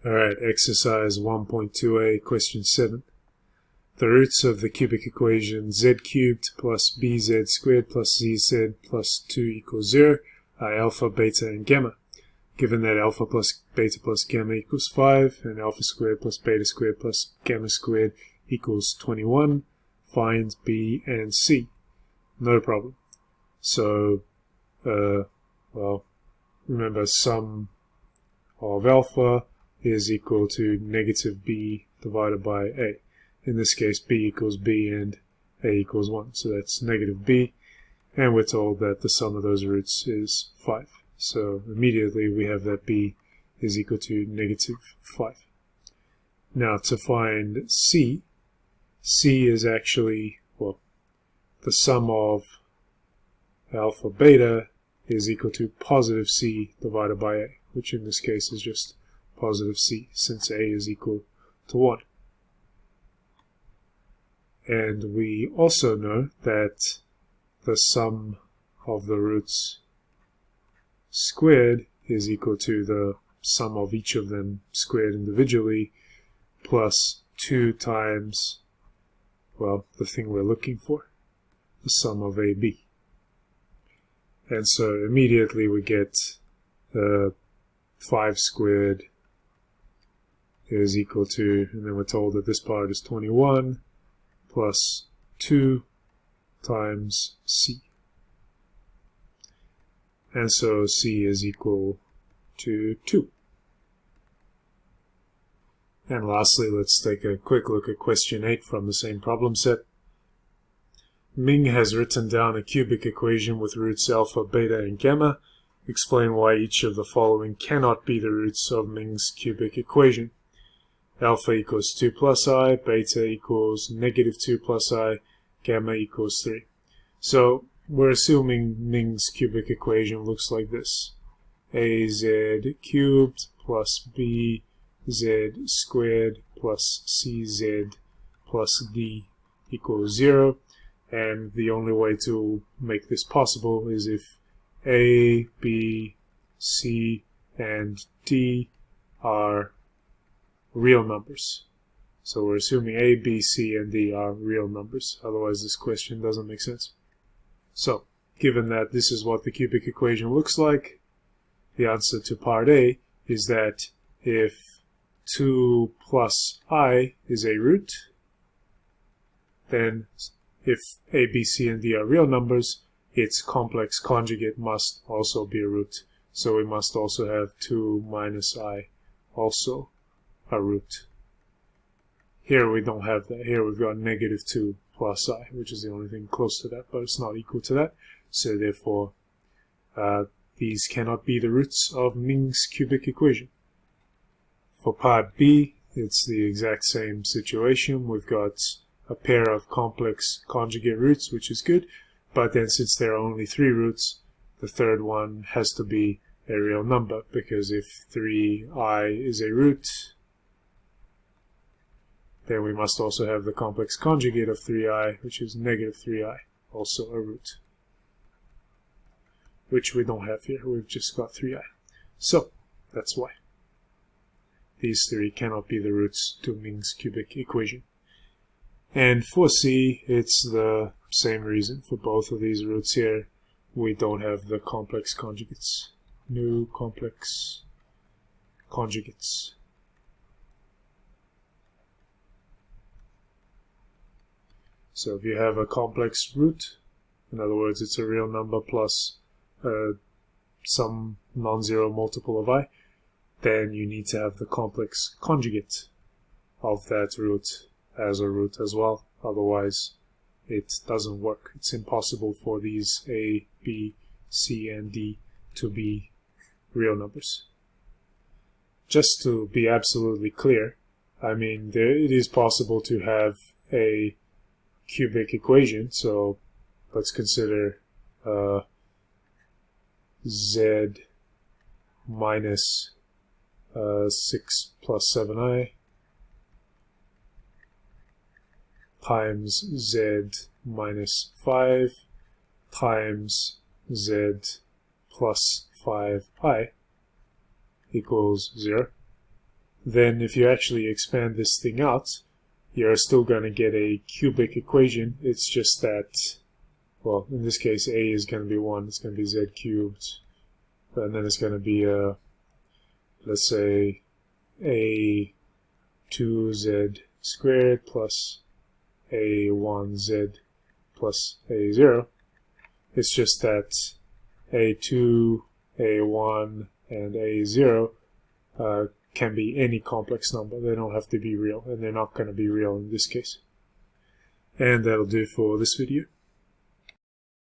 Alright, exercise 1.2a, question 7. The roots of the cubic equation z cubed plus bz squared plus zz plus 2 equals 0 are alpha, beta, and gamma. Given that alpha plus beta plus gamma equals 5, and alpha squared plus beta squared plus gamma squared equals 21, find b and c. No problem. So, well, remember sum of alpha is equal to negative b divided by a. In this case, b equals b and a equals 1. So that's negative b. And we're told that the sum of those roots is 5. So immediately we have that b is equal to negative 5. Now to find c, c is actually, well, the sum of alpha beta is equal to positive c divided by a, which in this case is just positive c, since a is equal to 1. And we also know that the sum of the roots squared is equal to the sum of each of them squared individually plus 2 times, well, the thing we're looking for, the sum of AB. And so immediately we get 5 squared is equal to, and then we're told that this part is 21 plus 2 times c. And so c is equal to 2. And lastly, let's take a quick look at question 8 from the same problem set. Ming has written down a cubic equation with roots alpha, beta, and gamma. Explain why each of the following cannot be the roots of Ming's cubic equation. Alpha equals 2 plus I, beta equals negative 2 plus I, gamma equals 3. So we're assuming Ming's cubic equation looks like this. Az cubed plus bz squared plus cz plus d equals 0. And the only way to make this possible is if a, b, c, and d are real numbers. So we're assuming a, b, c, and d are real numbers. Otherwise this question doesn't make sense. So, given that this is what the cubic equation looks like, the answer to part A is that if 2 plus I is a root, then if a, b, c, and d are real numbers, its complex conjugate must also be a root. So we must also have 2 minus I also a root. Here we don't have that. Here we've got negative 2 plus I, which is the only thing close to that, but it's not equal to that. So therefore, these cannot be the roots of Ming's cubic equation. For part B, it's the exact same situation. We've got a pair of complex conjugate roots, which is good, but then since there are only 3 roots, the third one has to be a real number, because if 3i is a root, then we must also have the complex conjugate of 3i, which is negative 3i, also a root. Which we don't have here, we've just got 3i. So, that's why. These 3 cannot be the roots to Ming's cubic equation. And for C, it's the same reason. For both of these roots here, we don't have the complex conjugates. No complex conjugates. So if you have a complex root, in other words, it's a real number plus some non-zero multiple of I, then you need to have the complex conjugate of that root as a root as well. Otherwise, it doesn't work. It's impossible for these A, B, C, and D to be real numbers. Just to be absolutely clear, I mean, it is possible to have a cubic equation, so let's consider z minus 6 plus 7i times z minus 5 times z plus 5i equals 0. then if you actually expand this thing out, you're still going to get a cubic equation. It's just that, well, in this case, a is going to be 1, it's going to be z cubed, and then it's going to be, let's say, a 2z squared plus a 1z plus a 0. It's just that a2, a1, and a0 can be any complex number. They don't have to be real, and they're not going to be real in this case. And that'll do for this video.